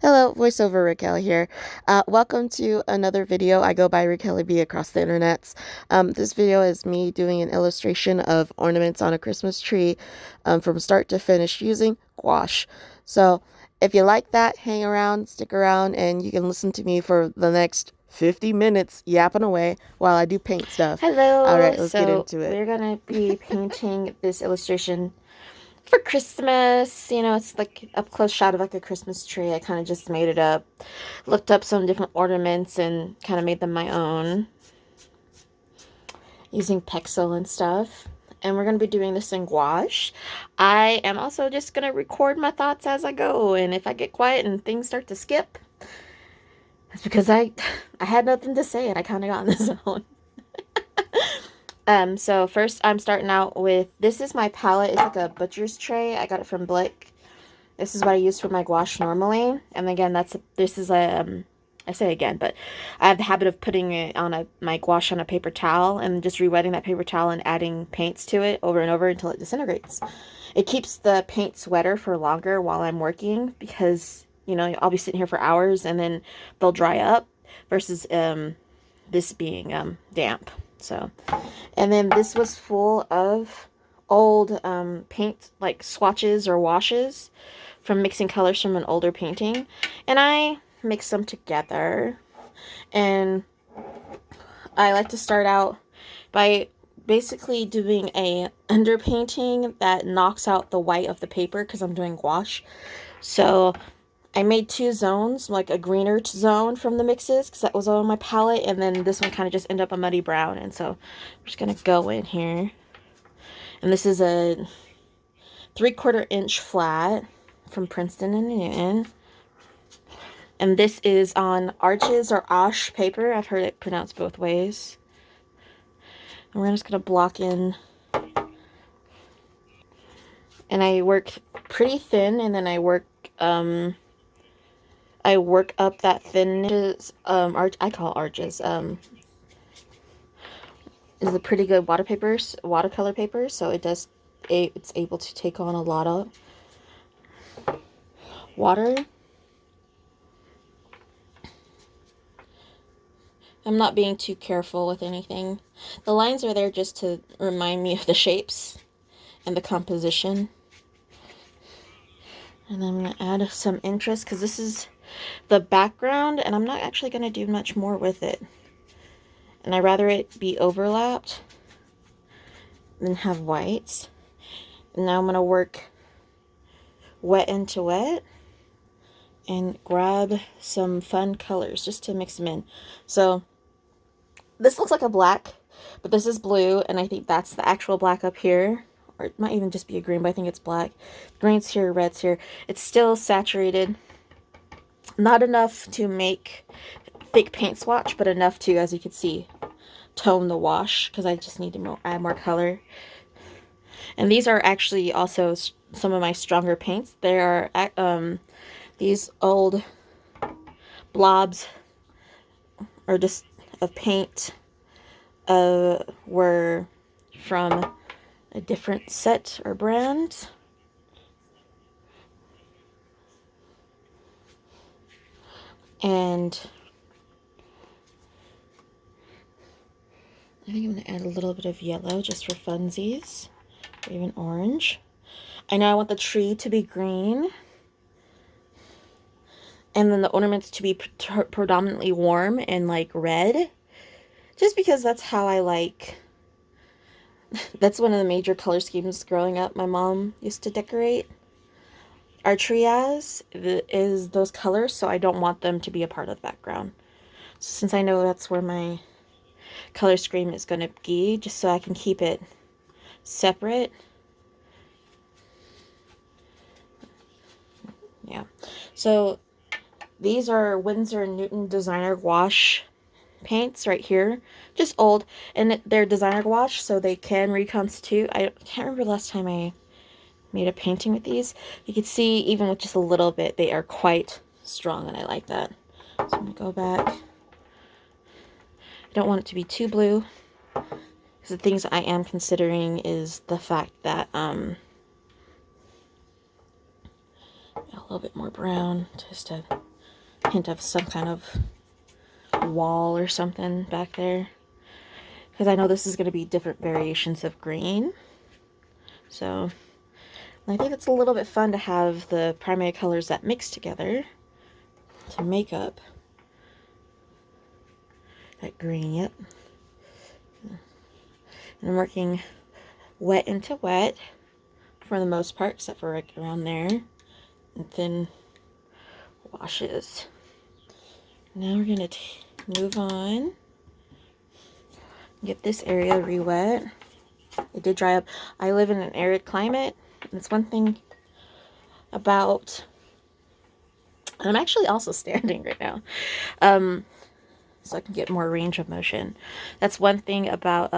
Hello, voiceover Raquel here. Welcome to another video. I go by Raquel B across the internets. This video is me doing an illustration of ornaments on a Christmas tree from start to finish using gouache. So if you like that, hang around, stick around, and you can listen to me for the next 50 minutes yapping away while I do paint stuff. All Hello, right, let's get so into it. we're gonna be painting this illustration for Christmas. You know, it's like up close shot of like a Christmas tree. I kind of just made it up, looked up some different ornaments and kind of made them my own using Pexel and stuff. And we're gonna be doing this in gouache. I am also just gonna record my thoughts as I go, and if I get quiet and things start to skip, that's because I had nothing to say and I kind of got in the zone. So first I'm starting out with, this is my palette. It's like a butcher's tray. I got it from Blick. This is what I use for my gouache normally. And again, this is a, I say again, but I have the habit of putting it on my gouache on a paper towel and just re-wetting that paper towel and adding paints to it over and over until it disintegrates. It keeps the paints wetter for longer while I'm working because, you know, I'll be sitting here for hours and then they'll dry up versus this being damp. So, and then this was full of old paint, like swatches or washes from mixing colors from an older painting. And I mixed them together. And I like to start out by basically doing a underpainting that knocks out the white of the paper because I'm doing gouache. So I made two zones, like a greener zone from the mixes because that was on my palette, and then this one kind of just ended up a muddy brown. And so I'm just gonna go in here, and this is a 3/4 inch flat from Princeton and Newton, and this is on arches or ash paper. I've heard it pronounced both ways. And we're just gonna block in, and I work pretty thin, and then I work up that thinness. I call arches. Is a pretty good watercolor paper, so it's able to take on a lot of water. I'm not being too careful with anything. The lines are there just to remind me of the shapes and the composition. And then I'm going to add some interest because this is the background and I'm not actually going to do much more with it. And I'd rather it be overlapped than have whites. And now I'm going to work wet into wet and grab some fun colors just to mix them in. So this looks like a black, but this is blue, and I think that's the actual black up here. Or it might even just be a green, but I think it's black. Green's here, red's here. It's still saturated. Not enough to make thick paint swatch, but enough to, as you can see, tone the wash, because I just need to add more color. And these are actually also some of my stronger paints. They are these old blobs, or just of paint, were from a different set or brand. And I think I'm going to add a little bit of yellow just for funsies, or even orange. I know I want the tree to be green, and then the ornaments to be predominantly warm and like red, just because that's how I like. That's one of the major color schemes growing up my mom used to decorate our tree as, is those colors, so I don't want them to be a part of the background. So since I know that's where my color scheme is going to be, just so I can keep it separate. Yeah. So these are Winsor & Newton designer gouache paints right here. Just old, and they're designer gouache, so they can reconstitute. I can't remember the last time I made a painting with these. You can see even with just a little bit, they are quite strong, and I like that. So I'm going to go back. I don't want it to be too blue, because the things I am considering is the fact that a little bit more brown just to hint of some kind of wall or something back there, because I know this is going to be different variations of green. So I think it's a little bit fun to have the primary colors that mix together to make up that green. Yep. And I'm working wet into wet for the most part, except for right around there, and thin washes. Now we're going to move on, get this area re-wet. It did dry up. I live in an arid climate, and it's one thing about, and I'm actually also standing right now, so I can get more range of motion. That's one thing about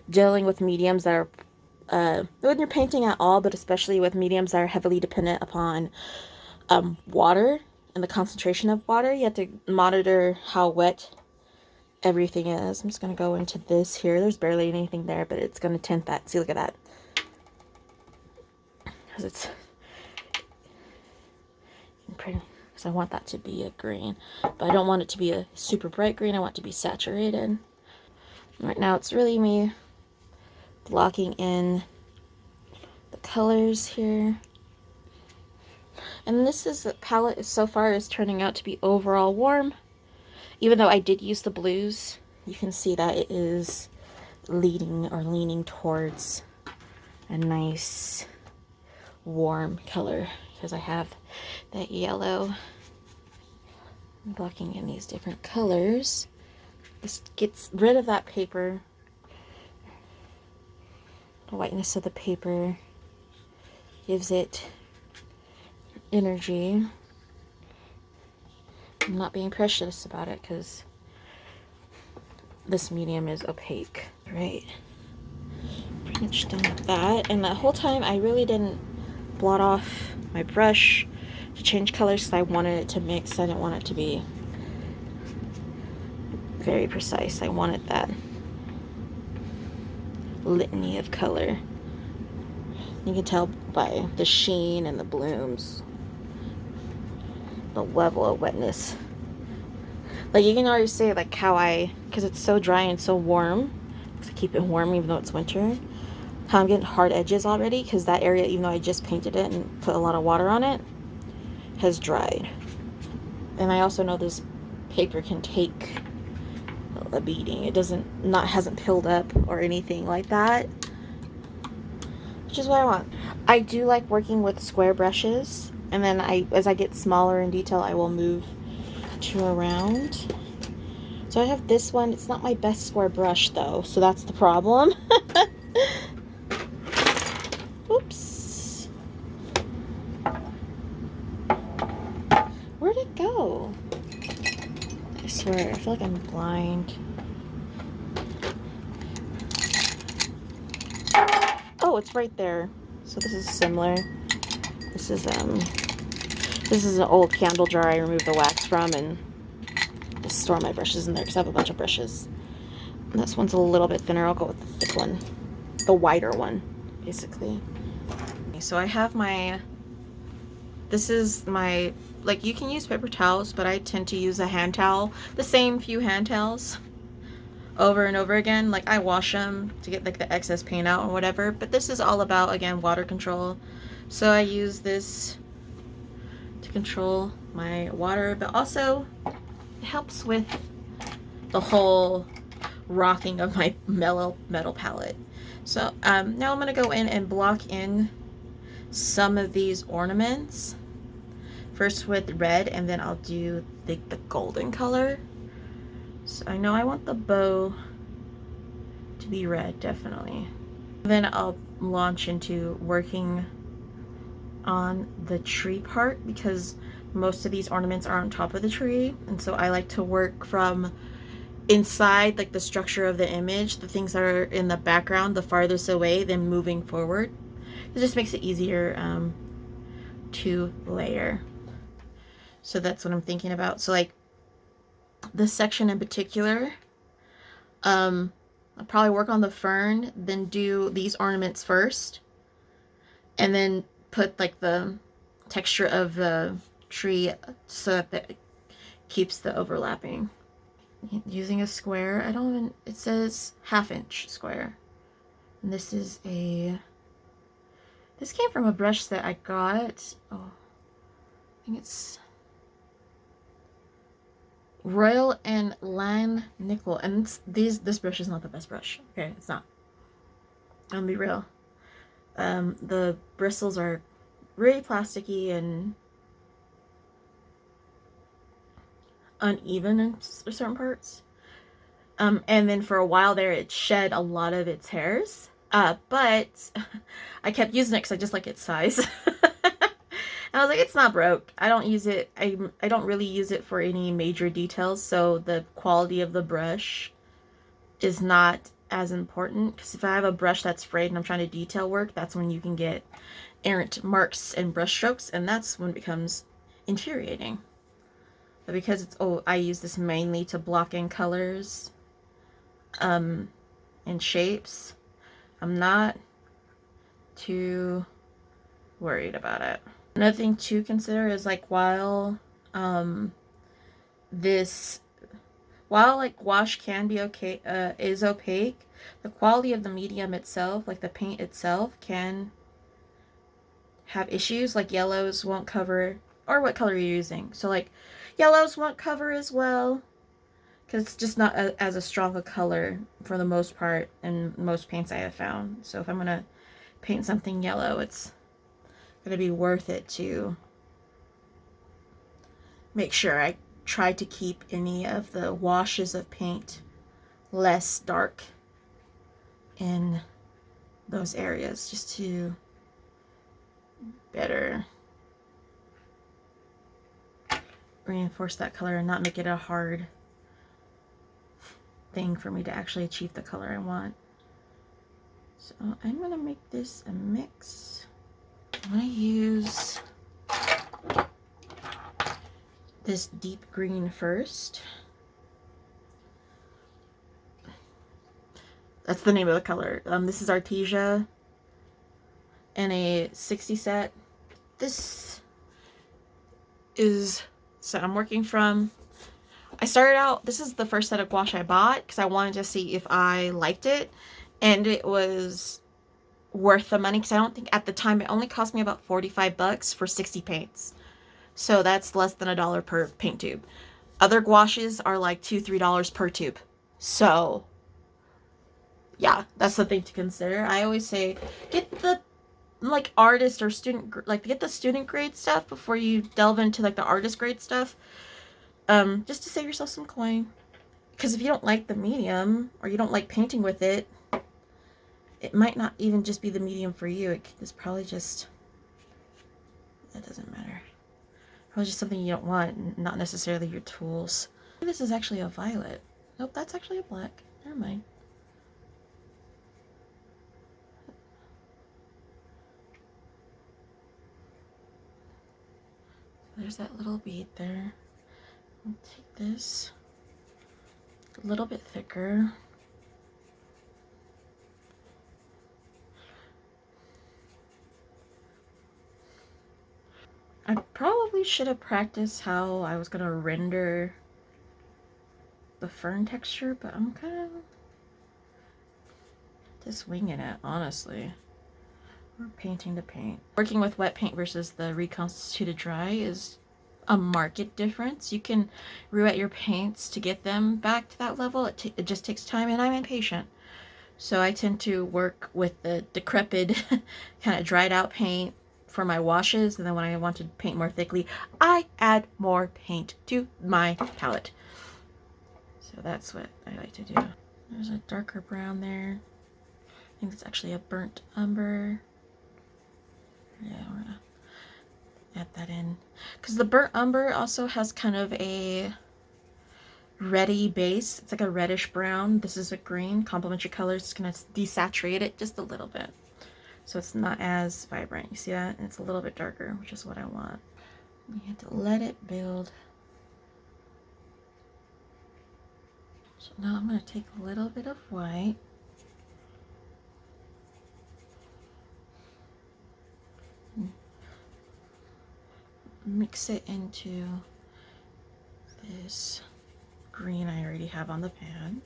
dealing with mediums that are, when you're painting at all, but especially with mediums that are heavily dependent upon water and the concentration of water. You have to monitor how wet everything is. I'm just going to go into this here. There's barely anything there, but it's going to tint that. See, look at that. Because it's pretty, because I want that to be a green, but I don't want it to be a super bright green. I want it to be saturated. Right now it's really me blocking in the colors here. And this is the palette so far is turning out to be overall warm. Even though I did use the blues, you can see that it is leaning towards a nice warm color because I have that yellow. I'm blocking in these different colors. This gets rid of that paper, the whiteness of the paper gives it energy. I'm not being precious about it because this medium is opaque. Right, pretty much done with that. And the whole time I really didn't blot off my brush to change colors because I wanted it to mix. I didn't want it to be very precise. I wanted that litany of color. You can tell by the sheen and the blooms, the level of wetness. Like you can already say like how because it's so dry and so warm, because I keep it warm even though it's winter, how I'm getting hard edges already because that area, even though I just painted it and put a lot of water on it, has dried. And I also know this paper can take a beating. It hasn't peeled up or anything like that, which is what I want. I do like working with square brushes, and then as I get smaller in detail, I will move to around. So I have this one. It's not my best square brush though, so that's the problem. Oops. Where'd it go? I swear, I feel like I'm blind. Oh, it's right there. So this is similar. This is an old candle jar I removed the wax from and just store my brushes in there because I have a bunch of brushes. And this one's a little bit thinner. I'll go with the thick one, the wider one, basically. So I have this is my, like, you can use paper towels, but I tend to use a hand towel, the same few hand towels over and over again. Like I wash them to get like the excess paint out or whatever, but this is all about, again, water control. So I use this to control my water, but also it helps with the whole rocking of my metal palette. So now I'm gonna go in and block in some of these ornaments first with red, and then I'll do the golden color. So I know I want the bow to be red, definitely. Then I'll launch into working on the tree part because most of these ornaments are on top of the tree, and so I like to work from inside, like the structure of the image, the things that are in the background the farthest away, then moving forward. It just makes it easier to layer. So that's what I'm thinking about. So like this section in particular, I'll probably work on the fern, then do these ornaments first, and then put like the texture of the tree so that it keeps the overlapping. Using a square, I don't even, it says 1/2 inch square. And this is this came from a brush that I got. Oh, I think it's Royal and Lan Nickel. And this brush is not the best brush. Okay, it's not. I'll be real. The bristles are really plasticky and uneven in certain parts. And then for a while there, it shed a lot of its hairs. But I kept using it because I just like its size. And I was like, it's not broke. I don't use it. I don't really use it for any major details. So the quality of the brush is not as important. Because if I have a brush that's frayed and I'm trying to detail work, that's when you can get errant marks and brush strokes. And that's when it becomes infuriating. But because it's, I use this mainly to block in colors and shapes, I'm not too worried about it. Another thing to consider is like while like gouache can be okay, is opaque, the quality of the medium itself, like the paint itself, can have issues. Like yellows won't cover, or what color you're using. So like yellows won't cover as well because it's just not as a strong a color for the most part in most paints I have found. So if I'm gonna paint something yellow, it's gonna be worth it to make sure I try to keep any of the washes of paint less dark in those areas, just to better reinforce that color and not make it a hard thing for me to actually achieve the color I want. So I'm gonna make this a mix. I'm gonna use this deep green first. That's the name of the color. This is Artesia and a 60 set. This is set I'm working from. I started out, this is the first set of gouache I bought because I wanted to see if I liked it, and it was worth the money because I don't think at the time it only cost me about 45 bucks for 60 paints. So that's less than $1 per paint tube. Other gouaches are like $2-3 per tube. So yeah, that's the thing to consider. I always say get the like artist or student, like get the student grade stuff before you delve into like the artist grade stuff. Just to save yourself some coin. Because if you don't like the medium or you don't like painting with it, it might not even just be the medium for you. It's probably just, that doesn't matter. Probably just something you don't want, not necessarily your tools. This is actually a violet. Nope, that's actually a black. Never mind. There's that little bead there. I'll take this a little bit thicker. I probably should have practiced how I was going to render the fern texture, but I'm kind of just winging it, honestly. We're painting to paint. Working with wet paint versus the reconstituted dry is a marked difference. You can re-wet your paints to get them back to that level. It just takes time, and I'm impatient. So I tend to work with the decrepit, kind of dried out paint for my washes, and then when I want to paint more thickly, I add more paint to my palette. So that's what I like to do. There's a darker brown there. I think it's actually a burnt umber. Yeah, we're gonna add that in. Because the burnt umber also has kind of a reddy base. It's like a reddish brown. This is a green. Complementary colors. It's gonna desaturate it just a little bit, so it's not as vibrant. You see that? And it's a little bit darker, which is what I want. You have to let it build. So now I'm gonna take a little bit of white. mix it into this green I already have on the pan.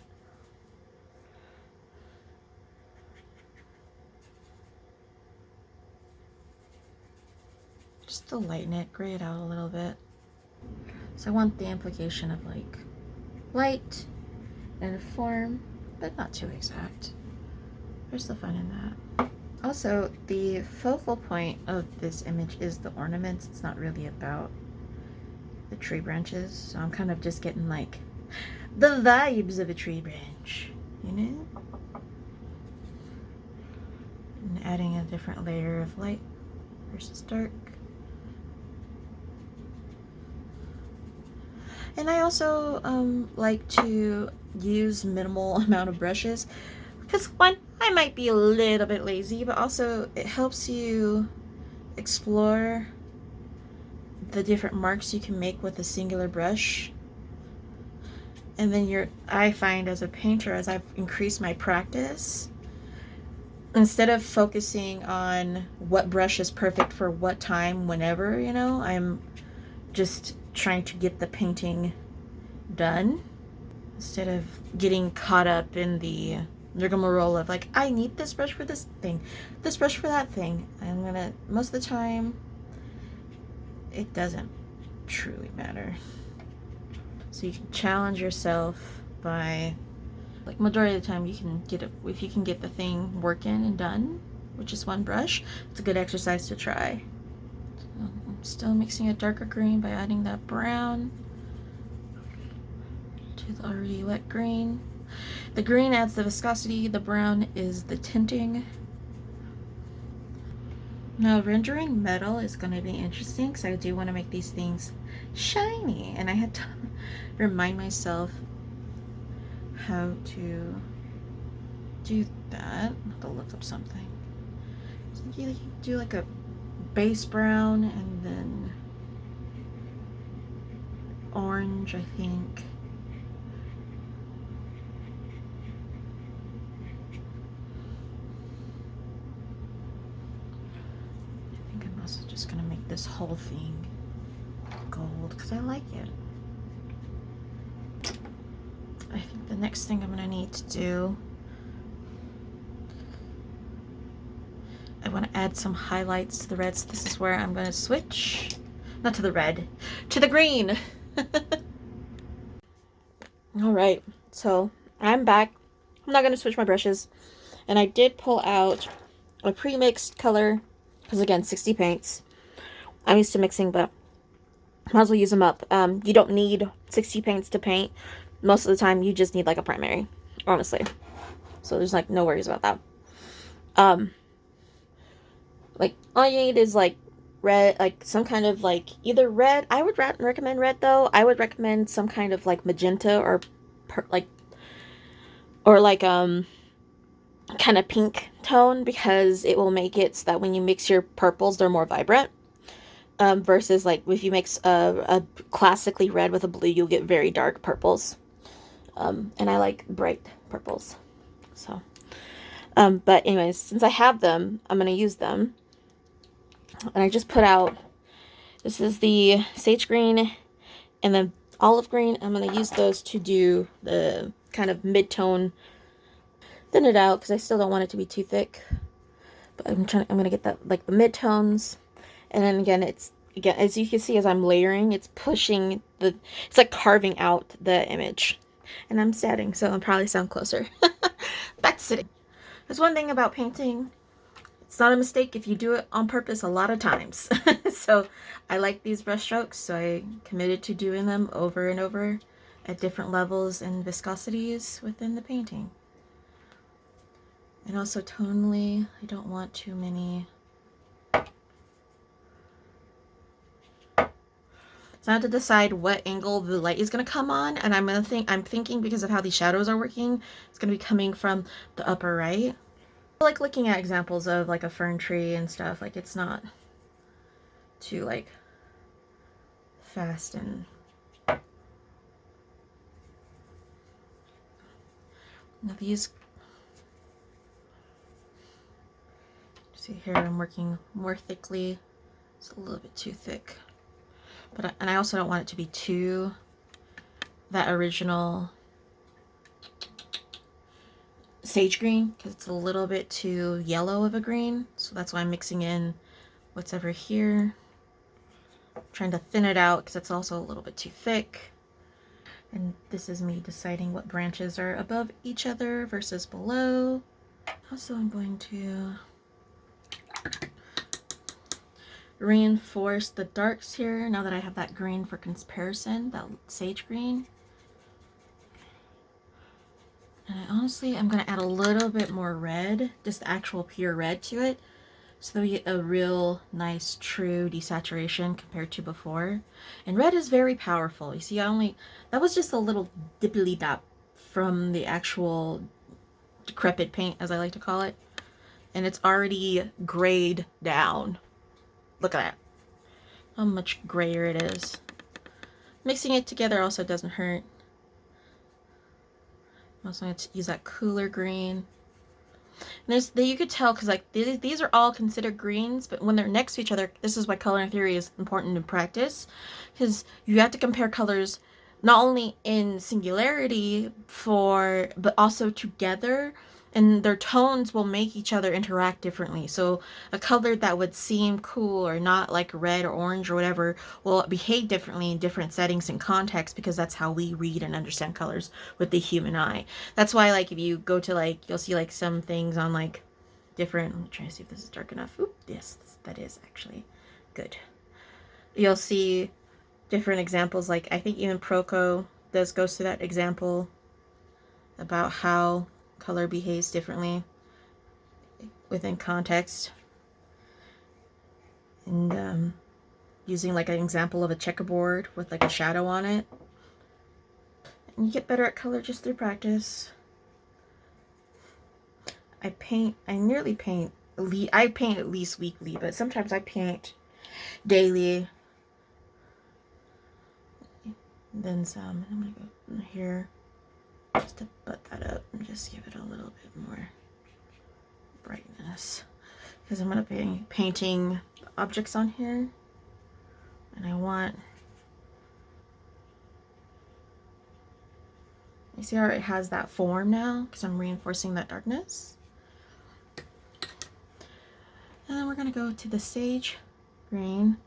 Just to lighten it, gray it out a little bit. So I want the implication of like light and form, but not too exact. There's the fun in that. Also, the focal point of this image is the ornaments. It's not really about the tree branches. So I'm kind of just getting like the vibes of a tree branch, you know? And adding a different layer of light versus dark. And I also like to use minimal amount of brushes because one, I might be a little bit lazy, but also it helps you explore the different marks you can make with a singular brush. And then I find as a painter, as I've increased my practice, instead of focusing on what brush is perfect for what time, whenever, you know, I'm just trying to get the painting done instead of getting caught up in the rigmarole of like, I need this brush for this thing, this brush for that thing. Most of the time, it doesn't truly matter. So you can challenge yourself by, like, majority of the time you can get it, if you can get the thing working and done with just one brush, it's a good exercise to try. So I'm still mixing a darker green by adding that brown to the already wet green. The green adds the viscosity, the brown is the tinting. Now rendering metal is going to be interesting because I do want to make these things shiny, and I had to remind myself how to do that. I have to look up something. So you do like a base brown and then orange, I think. I'm also just gonna make this whole thing gold because I like it. I think the next thing I'm gonna need to do, I want to add some highlights to the red. So this is where I'm gonna switch, not to the red, to the green. All right, so I'm back. I'm not gonna switch my brushes, and I did pull out a pre-mixed color because again, 60 paints. I'm used to mixing, but might as well use them up. You don't need 60 paints to paint. Most of the time, you just need like a primary, honestly. So there's like no worries about that. Like all you need is like red, like some kind of like either red. I would recommend red though. I would recommend some kind of like magenta or kind of pink tone because it will make it so that when you mix your purples, they're more vibrant. Versus like if you mix a classically red with a blue, you'll get very dark purples. And I like bright purples. So, but anyways, since I have them, I'm going to use them. And I just put out, this is the sage green and then olive green. I'm going to use those to do the kind of mid-tone, thin it out because I still don't want it to be too thick. But I'm going to get that, like the mid-tones. And then again, as you can see, as I'm layering, it's pushing it's like carving out the image. And I'm standing, so I'll probably sound closer. Back to sitting. There's one thing about painting. It's not a mistake if you do it on purpose a lot of times. So I like these brush strokes, so I committed to doing them over and over at different levels and viscosities within the painting. And also tonally, I don't want too many. So I have to decide what angle the light is going to come on, and I'm thinking because of how these shadows are working, it's going to be coming from the upper right. I like looking at examples of like a fern tree and stuff. Like it's not too like fast and now these. See here, I'm working more thickly. It's a little bit too thick. And I also don't want it to be too that original sage green, because it's a little bit too yellow of a green. So that's why I'm mixing in what's over here. I'm trying to thin it out because it's also a little bit too thick. And this is me deciding what branches are above each other versus below. Also, I'm going to reinforce the darks here now that I have that green for comparison, that sage green. And I honestly, I'm going to add a little bit more red, just actual pure red to it, so that we get a real nice true desaturation compared to before. And red is very powerful. You see, that was just a little dippity dop from the actual decrepit paint, as I like to call it. And it's already grayed down. Look at that. How much grayer it is. Mixing it together also doesn't hurt. I'm also going to use that cooler green. And you could tell because like these are all considered greens, but when they're next to each other, this is why color theory is important in practice, because you have to compare colors not only in singularity but also together, and their tones will make each other interact differently. So a color that would seem cool or not, like red or orange or whatever, will behave differently in different settings and contexts, because that's how we read and understand colors with the human eye. That's why, like, if you go to, like, you'll see, like, some things on, like, different, I'm trying to see if this is dark enough. Oop, yes, that is actually good. You'll see different examples, like, I think even Proco goes through that example about how color behaves differently within context. And using, like, an example of a checkerboard with, like, a shadow on it. And you get better at color just through practice. I paint at least weekly, but sometimes I paint daily. And then some. I'm gonna go in here just to butt that up and just give it a little bit more brightness, because I'm gonna be painting objects on here, and I want, you see how it has that form now because I'm reinforcing that darkness. And then we're gonna go to the sage green,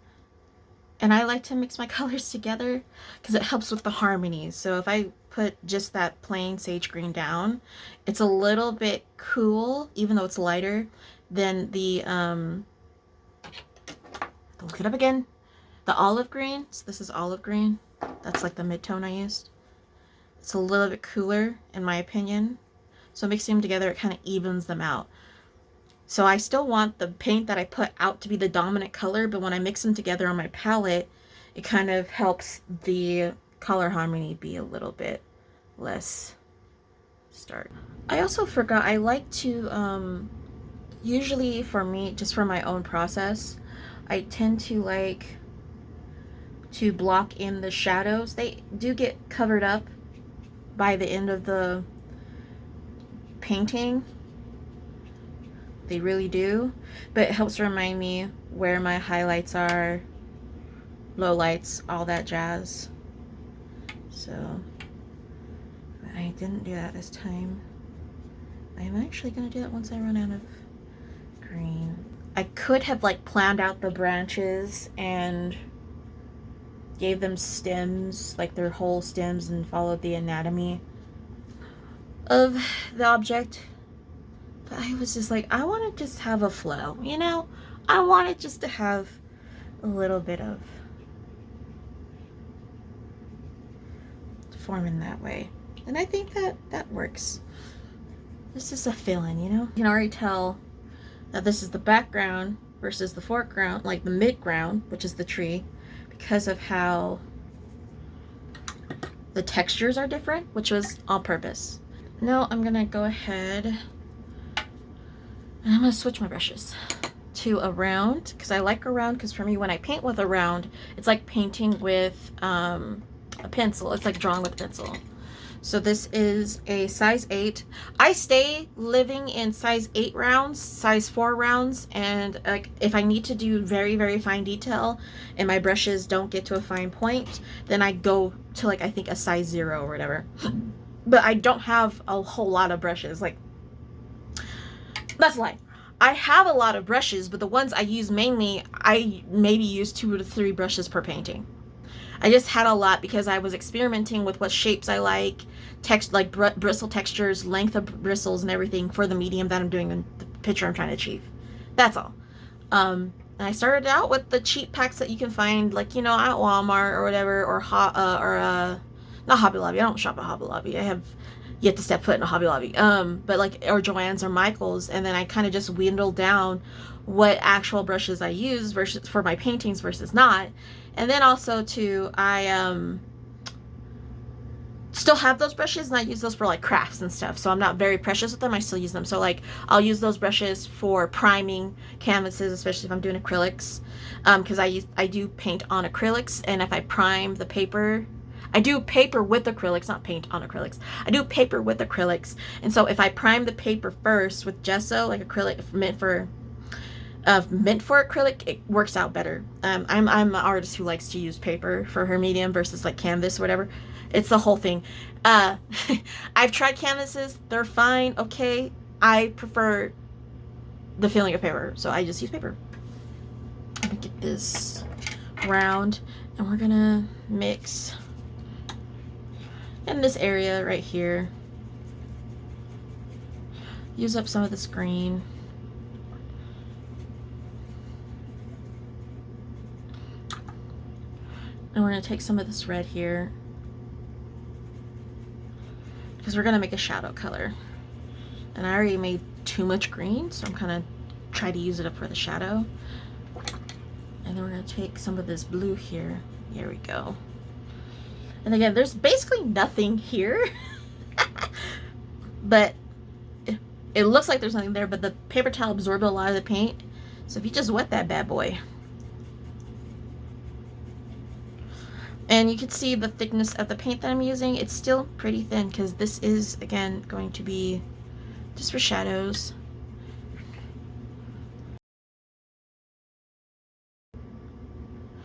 and I like to mix my colors together because it helps with the harmonies. So if I put just that plain sage green down, it's a little bit cool, even though it's lighter than the look it up again, the olive green. So this is olive green. That's like the mid-tone I used. It's a little bit cooler in my opinion. So mixing them together, it kind of evens them out. So I still want the paint that I put out to be the dominant color, but when I mix them together on my palette, it kind of helps the color harmony be a little bit less stark. I also forgot, I like to, usually for me, just for my own process, I tend to like to block in the shadows. They do get covered up by the end of the painting. They really do, but it helps remind me where my highlights are, lowlights, all that jazz. So I didn't do that this time. I'm actually gonna do that once I run out of green. I could have like planned out the branches and gave them stems, like their whole stems, and followed the anatomy of the object. But I was just like, I want to just have a flow, you know? I wanted just to have a little bit of form in that way. And I think that works. This is a fill-in, you know? You can already tell that this is the background versus the foreground, like the midground, which is the tree, because of how the textures are different, which was on purpose. Now I'm gonna go ahead and I'm gonna switch my brushes to a round, because I like a round, because for me, when I paint with a round, it's like painting with a pencil. It's like drawing with a pencil. So this is a size 8. I stay living in size 8 rounds, size 4 rounds, and like if I need to do very, very fine detail and my brushes don't get to a fine point, then I go to like I think a size 0 or whatever. But I don't have a whole lot of brushes. Like, that's a lie. I have a lot of brushes, but the ones I use mainly, I maybe use 2 to 3 brushes per painting. I just had a lot because I was experimenting with what shapes I like, like bristle textures, length of bristles, and everything for the medium that I'm doing in the picture I'm trying to achieve. That's all. And I started out with the cheap packs that you can find, like, you know, at Walmart or whatever, or not Hobby Lobby. I don't shop at Hobby Lobby. I have yet to step foot in a Hobby Lobby. But like, or Joann's or Michael's, and then I kind of just dwindled down what actual brushes I use versus for my paintings versus not. And then also too, I still have those brushes and I use those for like crafts and stuff. So I'm not very precious with them. I still use them. So like I'll use those brushes for priming canvases, especially if I'm doing acrylics, because I do paint on acrylics, and if I prime the paper, I do paper with acrylics, not paint on acrylics. I do paper with acrylics, and so if I prime the paper first with gesso, like acrylic meant for acrylic, it works out better. I'm an artist who likes to use paper for her medium versus like canvas or whatever. It's the whole thing. Uh, I've tried canvases; they're fine, okay. I prefer the feeling of paper, so I just use paper. I'm gonna get this round, and we're gonna mix in this area right here. Use up some of this green. And we're going to take some of this red here, because we're going to make a shadow color. And I already made too much green, so I'm kind of try to use it up for the shadow. And then we're going to take some of this blue here. Here we go. And again, there's basically nothing here. But it looks like there's nothing there, but the paper towel absorbed a lot of the paint. So if you just wet that bad boy. And you can see the thickness of the paint that I'm using. It's still pretty thin because this is, again, going to be just for shadows.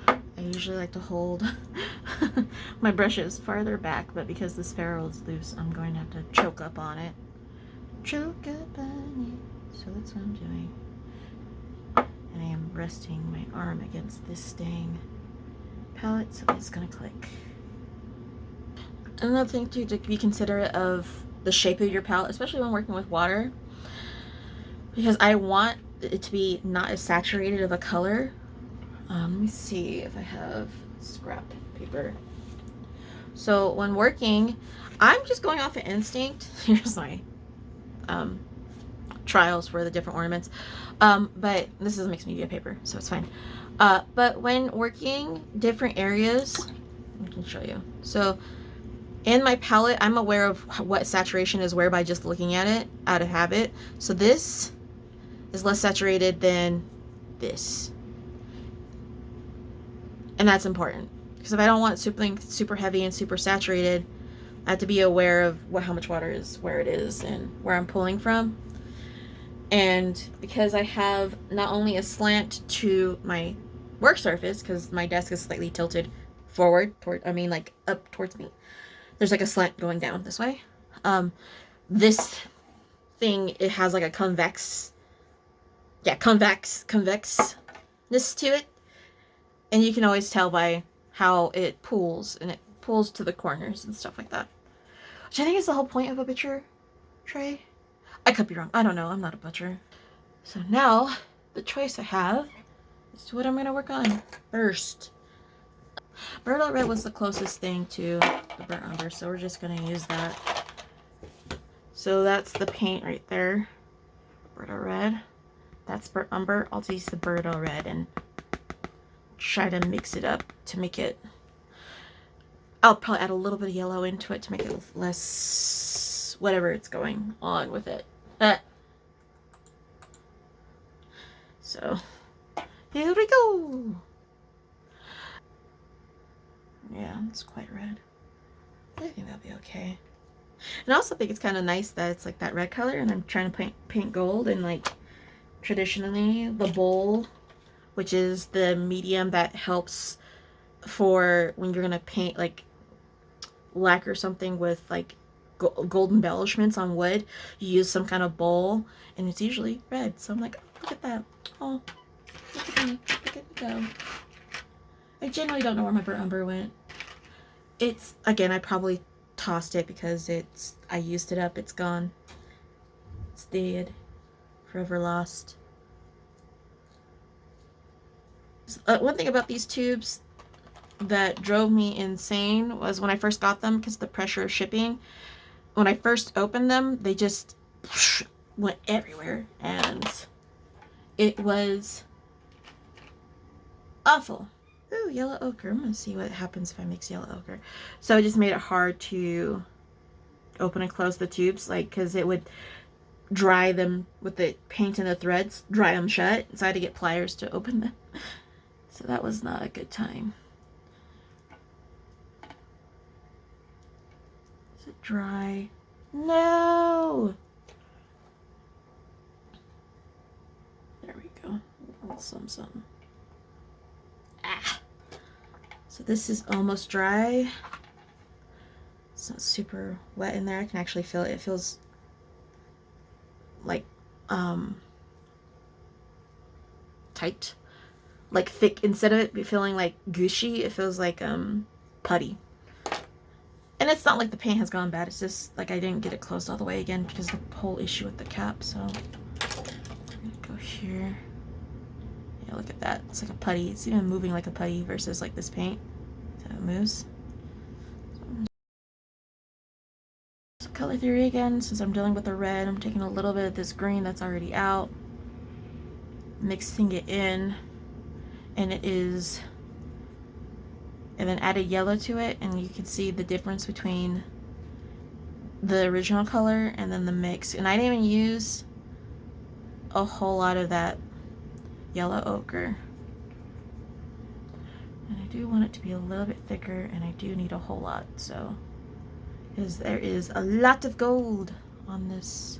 I usually like to hold my brushes farther back, but because this ferrule is loose, I'm going to have to choke up on it. Choke up on it. So that's what I'm doing. And I am resting my arm against this staying palette, so it's gonna click. Another thing too, to be considerate of the shape of your palette, especially when working with water, because I want it to be not as saturated of a color. Let me see if I have scrap paper. So when working, I'm just going off of instinct. Here's my trials for the different ornaments, but this is mixed media paper, so it's fine. But when working different areas, I can show you. So in my palette, I'm aware of what saturation is where by just looking at it out of habit. So this is less saturated than this. And that's important, because if I don't want something super heavy and super saturated, I have to be aware of how much water is where it is and where I'm pulling from. And because I have not only a slant to my work surface, because my desk is slightly tilted forward like up towards me, there's like a slant going down this way. This thing, it has like a convexness to it, and you can always tell by how it pulls, and it pulls to the corners and stuff like that, which I think is the whole point of a picture tray. I could be wrong. I don't know. I'm not a butcher. So now the choice I have is to what I'm going to work on first. Burnt Red was the closest thing to the burnt umber, so we're just going to use that. So that's the paint right there. Burnt Red. That's burnt umber. I'll use the burnt red and try to mix it up to make it. I'll probably add a little bit of yellow into it to make it less whatever it's going on with it. So here we go. Yeah, it's quite red. I think that'll be okay. And I also think it's kind of nice that it's like that red color, and I'm trying to paint gold, and like traditionally the bowl, which is the medium that helps for when you're gonna paint like lacquer something with like gold embellishments on wood, you use some kind of bowl, and it's usually red. So I'm like, oh, look at that. Oh, look at me. Look at me go. I generally don't know where my burnt umber went. It's, again, I probably tossed it because I used it up. It's gone. It's dead. Forever lost. One thing about these tubes that drove me insane was when I first got them, because of the pressure of shipping. When I first opened them, they just went everywhere, and it was awful. Ooh, yellow ochre. I'm gonna see what happens if I mix yellow ochre. So it just made it hard to open and close the tubes, like, because it would dry them with the paint and the threads, dry them shut, so I had to get pliers to open them. So that was not a good time. Is it dry? No! There we go. A little some. Ah! So this is almost dry. It's not super wet in there. I can actually feel it. It feels like tight, like thick. Instead of it feeling like gushy, it feels like putty. And it's not like the paint has gone bad. It's just like I didn't get it closed all the way again because of the whole issue with the cap. So I'm gonna go here. Yeah, look at that. It's like a putty. It's even moving like a putty versus like this paint. So it moves. So color theory again. Since I'm dealing with the red, I'm taking a little bit of this green that's already out, mixing it in, and then added yellow to it, and you can see the difference between the original color and then the mix. And I didn't even use a whole lot of that yellow ochre. And I do want it to be a little bit thicker, and I do need a whole lot, so because there is a lot of gold on this.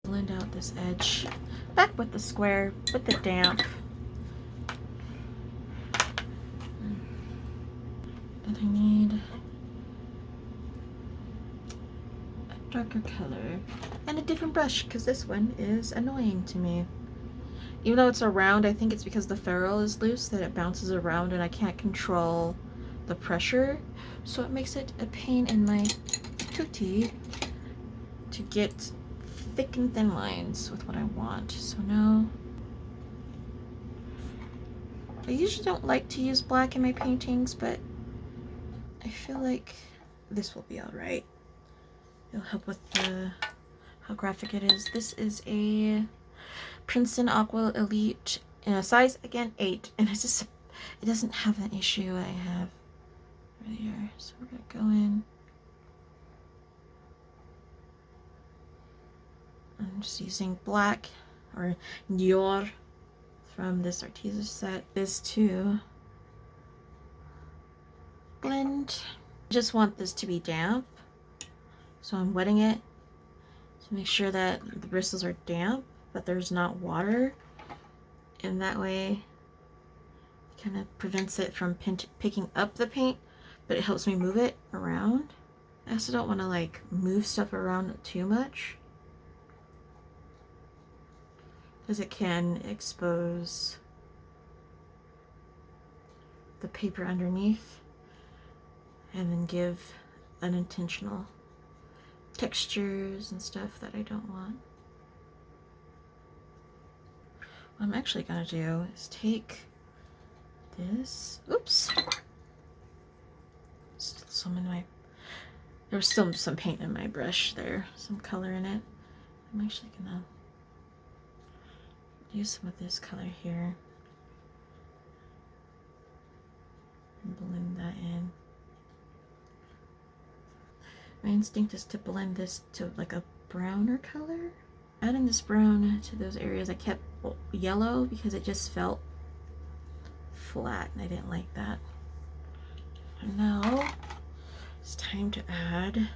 Blend out this edge. Back with the square, with the damp. And I need a darker color and a different brush, because this one is annoying to me. Even though it's around, I think it's because the ferrule is loose that it bounces around and I can't control the pressure. So it makes it a pain in my tootie to get thick and thin lines with what I want. So now, I usually don't like to use black in my paintings, but I feel like this will be alright. It'll help with how graphic it is. This is a Princeton Aqua Elite, size again 8, and it doesn't have an issue I have earlier. So we're gonna go in. I'm just using black or Nior from this Arteza set. This too. Blend. I just want this to be damp, so I'm wetting it to make sure that the bristles are damp, but there's not water, and that way it kind of prevents it from picking up the paint, but it helps me move it around. I also don't want to like move stuff around too much, because it can expose the paper underneath and then give unintentional textures and stuff that I don't want. What I'm actually gonna do is take this, oops, still some in my, there was still some paint in my brush there, some color in it. I'm actually gonna use some of this color here and blend that in. My instinct is to blend this to like a browner color. Adding this brown to those areas, I kept yellow because it just felt flat, and I didn't like that. And now it's time to add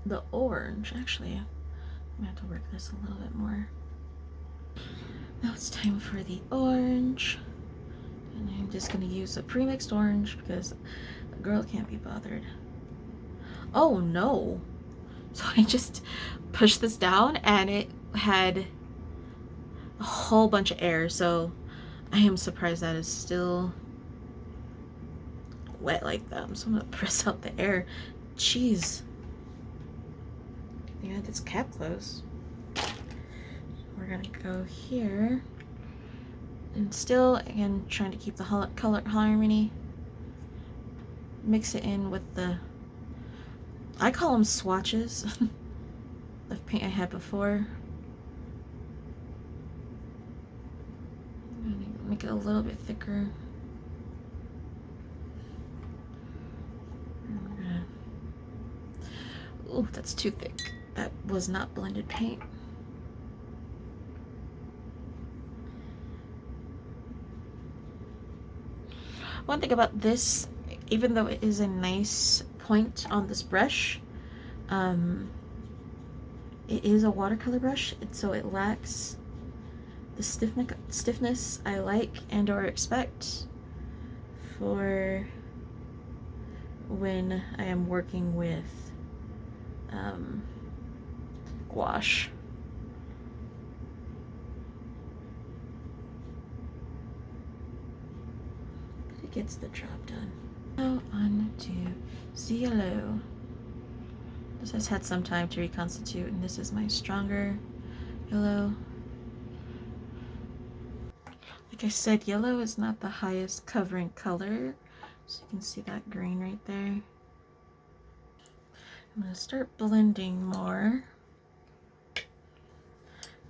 the orange. Actually, I'm gonna have to work this a little bit more. Now it's time for the orange. And I'm just gonna use a pre-mixed orange because a girl can't be bothered. Oh no! So I just pushed this down and it had a whole bunch of air, so I am surprised that is still wet like that. So I'm gonna press out the air. Jeez. Yeah, this cap closed. We're gonna go here. And still, again, trying to keep the color harmony. Mix it in with the, I call them swatches of paint I had before. Make it a little bit thicker. Oh, that's too thick. That was not blended paint. One thing about this, even though it is a nice point on this brush, it is a watercolor brush, and so it lacks the stiffness I like and or expect for when I am working with gouache. It gets the job done. Now on to the yellow. This has had some time to reconstitute, and this is my stronger yellow. Like I said, yellow is not the highest covering color, so you can see that green right there. I'm going to start blending more.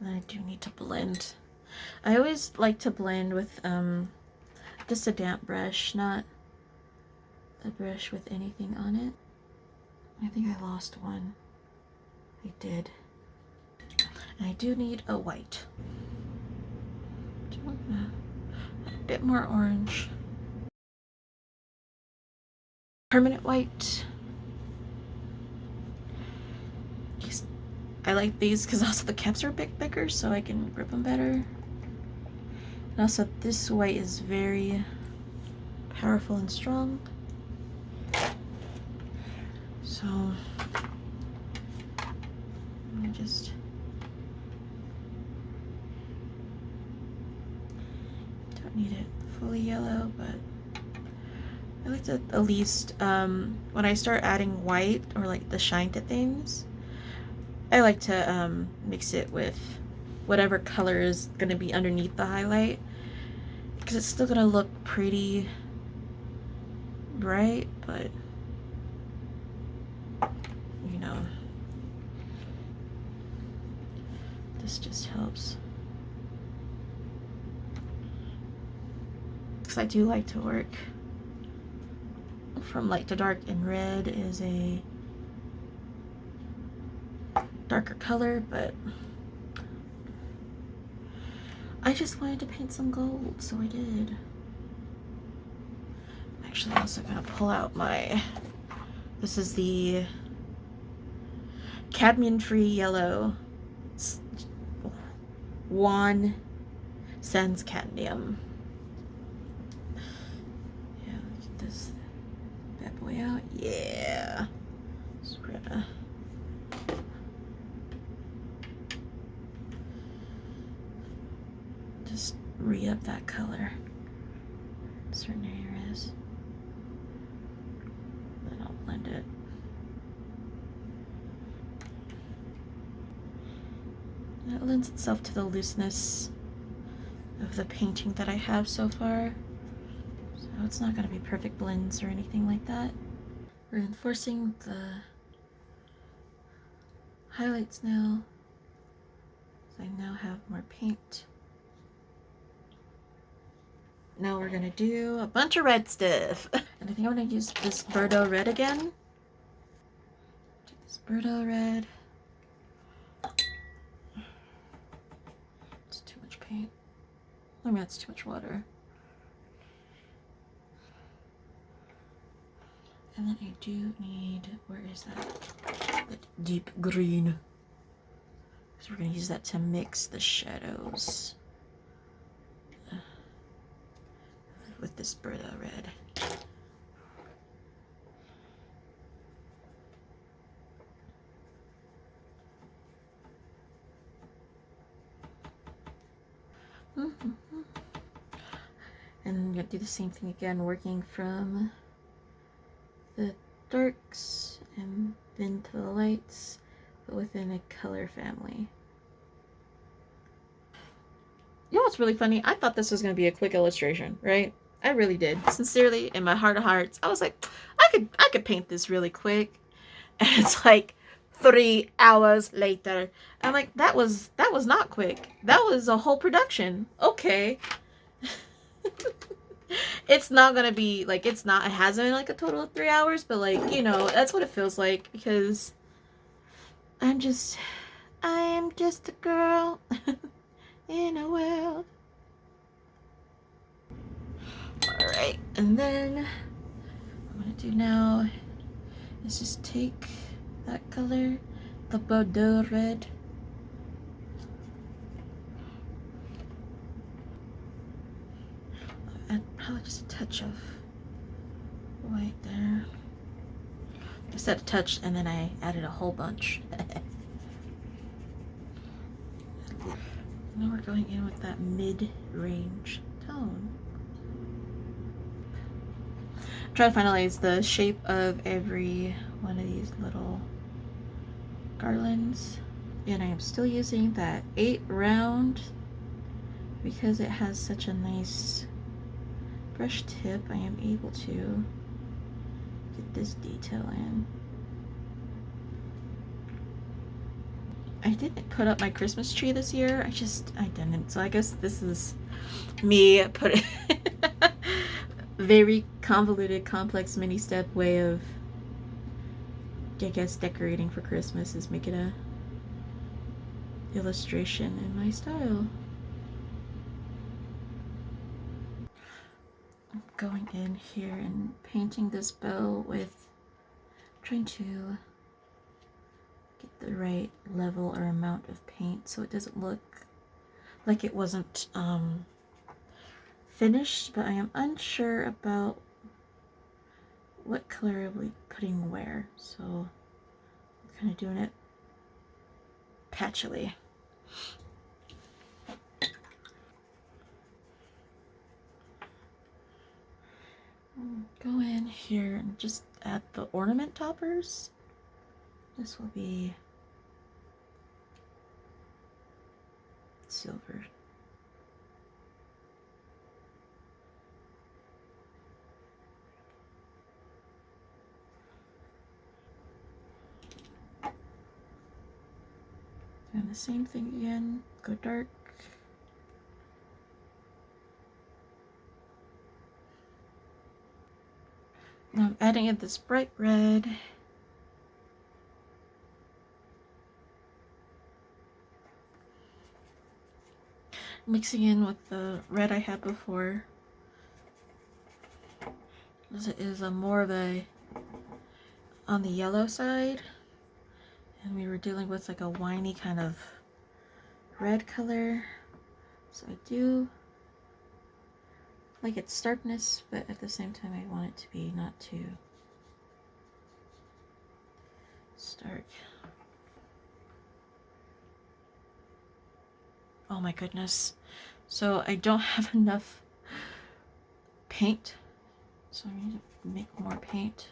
And I do need to blend. I always like to blend with just a damp brush, not a brush with anything on it. I think I lost one. I did. And I do need a white. A bit more orange. Permanent white. I like these because also the caps are a bit bigger, so I can grip them better. And also this white is very powerful and strong. So I just don't need it fully yellow, but I like to at least when I start adding white or like the shine to things, I like to mix it with whatever color is going to be underneath the highlight, because it's still going to look pretty bright, but you know, this just helps. Because I do like to work from light to dark, and red is a darker color, but I just wanted to paint some gold, so I did. Actually, I'm also gonna pull out my, this is the cadmium-free yellow Wan Sans Cadmium. Yeah, get this bad boy out. Yeah. So we're gonna just re-up that color in certain areas. Then I'll blend it. That lends itself to the looseness of the painting that I have so far. So it's not going to be perfect blends or anything like that. Reinforcing the highlights now. So I now have more paint. Now we're going to do a bunch of red stuff. And I think I'm going to use this Bordeaux red again. Take this Bordeaux red. It's too much paint. I mean, that's too much water. And then I do need, where is that? That deep green. So we're gonna use that to mix the shadows with this Brita red. And I'm gonna do the same thing again, working from the darks and then to the lights, but within a color family. You know what's really funny? I thought this was gonna be a quick illustration, right? I really did. Sincerely, in my heart of hearts, I was like, I could paint this really quick. And it's like 3 hours later. I'm like, that was not quick. That was a whole production. Okay. It's not gonna be like, it hasn't been like a total of 3 hours, but like, you know, that's what it feels like, because I am just a girl in a world. Alright, and then what I'm gonna do now is just take that color, the Bordeaux red, and probably just a touch of white there. I said a touch and then I added a whole bunch. Now we're going in with that mid-range tone. Try to finalize the shape of every one of these little garlands. And I am still using that 8 round because it has such a nice brush tip. I am able to get this detail in. I didn't put up my Christmas tree this year. I didn't. So I guess this is me putting very convoluted, complex mini step way of, I guess, decorating for Christmas is making a illustration in my style. I'm going in here and painting this bow with, trying to get the right level or amount of paint so it doesn't look like it wasn't finished, but I am unsure about what color I'll be putting where, so I'm kind of doing it patchily. Go in here and just add the ornament toppers. This will be silver. Doing the same thing again, go dark. Now I'm adding in this bright red. Mixing in with the red I had before. This is a more of a on the yellow side, and we were dealing with like a winey kind of red color, so I do like its starkness, but at the same time I want it to be not too stark. Oh my goodness, so I don't have enough paint, so I need to make more paint.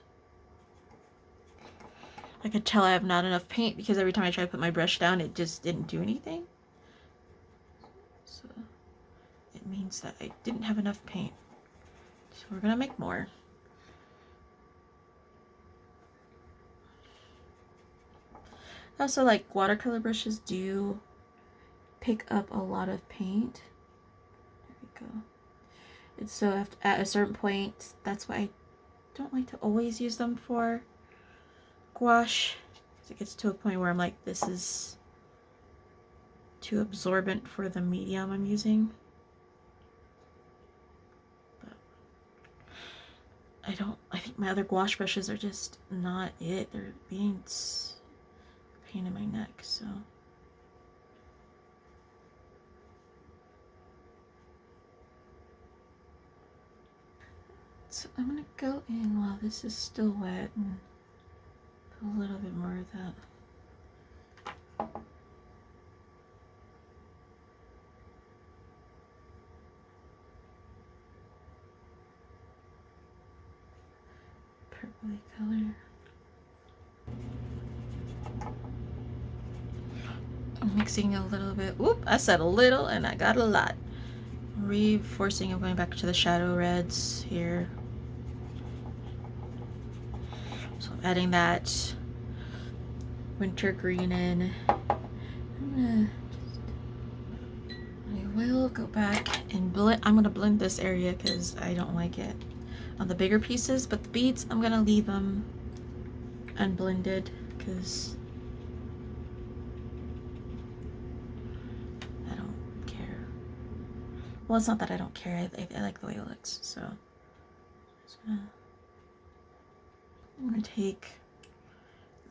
I could tell I have not enough paint because every time I try to put my brush down, it just didn't do anything. So it means that I didn't have enough paint. So we're gonna make more. Also, like, watercolor brushes do pick up a lot of paint. There we go. And so at a certain point, that's why I don't like to always use them for gouache. It gets to a point where I'm like, this is too absorbent for the medium I'm using. I think my other gouache brushes are just not it. They're being a pain in my neck, so. So I'm gonna go in while this is still wet and put a little bit more of that. Purpley color. I'm mixing a little bit. Oop, I said a little and I got a lot. Reinforcing, I'm going back to the shadow reds here. So adding that winter green in. I will go back and blend. I'm gonna blend this area because I don't like it on the bigger pieces, but the beads, I'm gonna leave them unblended because I don't care. Well, it's not that I don't care. I like the way it looks. So I'm gonna take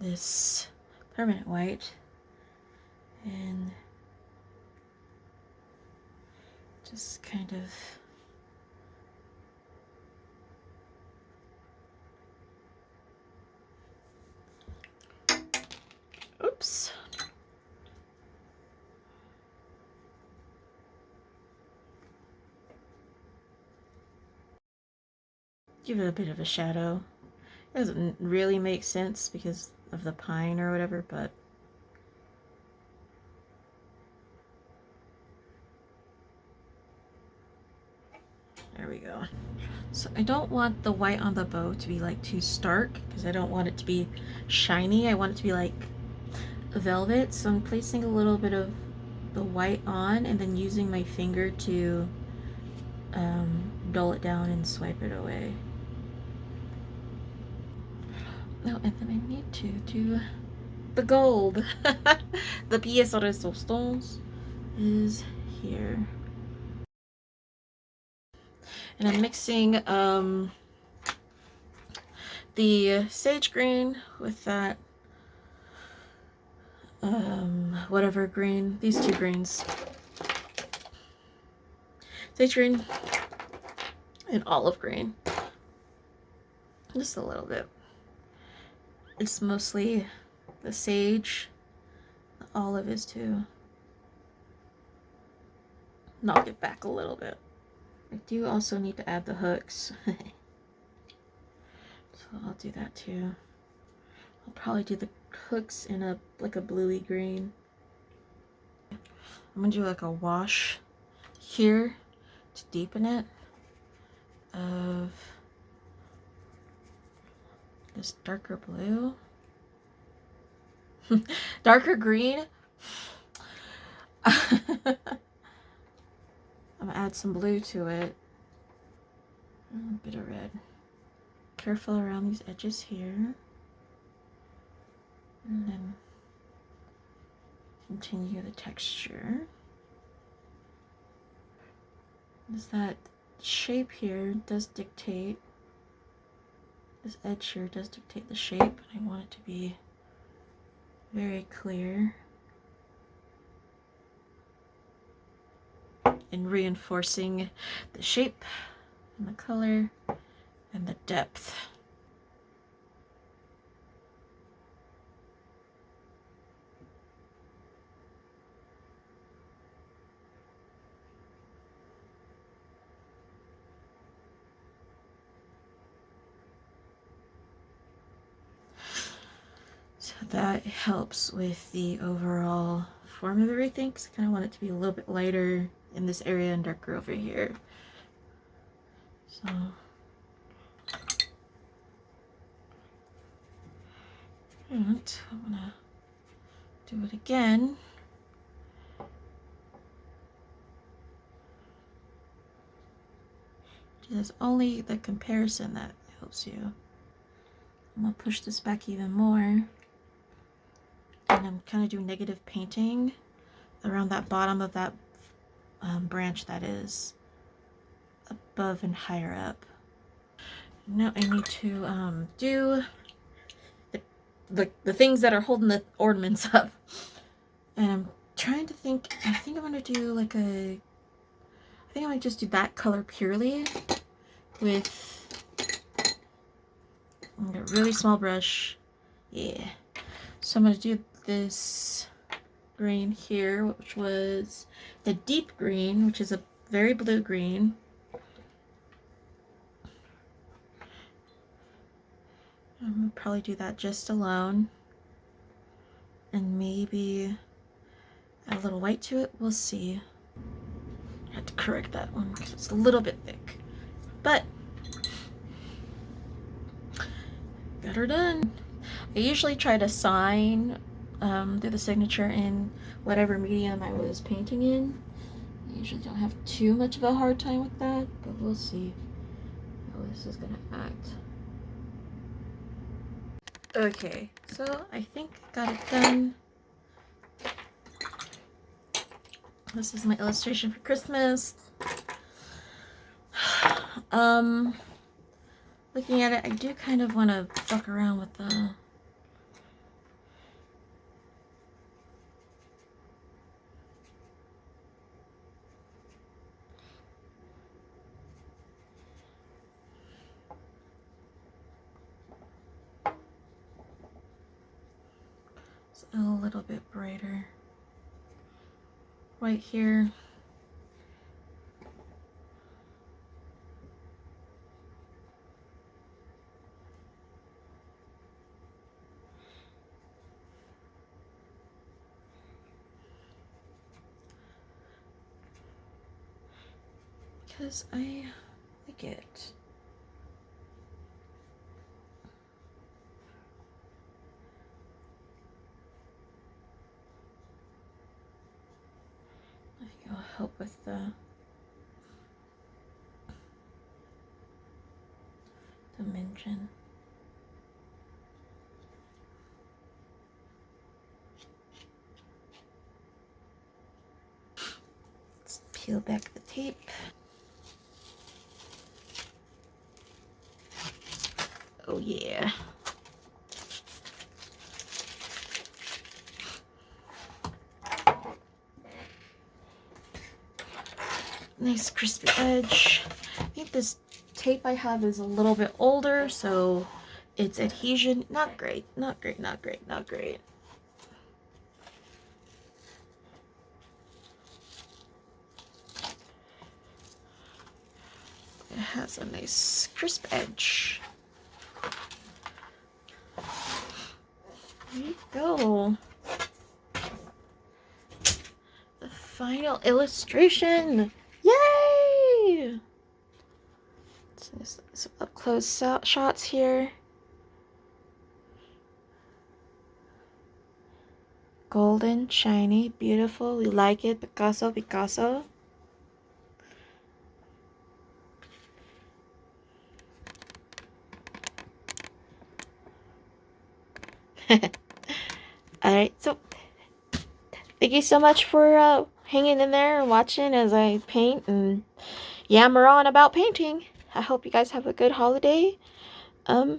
this permanent white and just kind of oops. Give it a bit of a shadow. It doesn't really make sense because of the pine or whatever, but there we go. So I don't want the white on the bow to be like too stark because I don't want it to be shiny. I want it to be like velvet. So I'm placing a little bit of the white on and then using my finger to dull it down and swipe it away. Oh, and then I need to do the gold. The pièce de resistance is here. And I'm mixing the sage green with that whatever green, these two greens. Sage green and olive green. Just a little bit. It's mostly the sage. The olive is to knock it back a little bit. I do also need to add the hooks. So I'll do that too. I'll probably do the hooks in a like a bluey green. I'm gonna do like a wash here to deepen it of this darker blue. Darker green. I'm gonna add some blue to it. A bit of red. Careful around these edges here. And then continue the texture. Is that shape here does dictate, this edge here does dictate the shape. I want it to be very clear and reinforcing the shape and the color and the depth. So that helps with the overall form of everything, because I kind of want it to be a little bit lighter in this area and darker over here. So and I'm gonna do it again. It's only the comparison that helps you. I'm gonna push this back even more. And I'm kind of doing negative painting around that bottom of that branch that is above and higher up. Now I need to do the things that are holding the ornaments up. And I'm trying to think, I think I'm going to do like I think I might just do that color purely with a really small brush. Yeah. So I'm going to do this green here, which was the deep green, which is a very blue green. I'm going to probably do that just alone. And maybe add a little white to it. We'll see. I had to correct that one because it's a little bit thick. But got her done. I usually try to sign, do the signature in whatever medium I was painting in. I usually don't have too much of a hard time with that, but we'll see how this is gonna act. Okay, so I think I got it done. This is my illustration for Christmas. Looking at it, I do kind of want to fuck around with the a little bit brighter right here. Because I like it. I think it'll help with the dimension. Let's peel back the tape. Oh yeah. Nice crispy edge. I think this tape I have is a little bit older, so its adhesion, not great, not great, not great, not great. It has a nice crisp edge. There you go. The final illustration. Yay! Some up close shots here. Golden, shiny, beautiful. We like it. Picasso, Picasso. Alright, so thank you so much for hanging in there and watching as I paint and yammer on about painting. I hope you guys have a good holiday. Bye!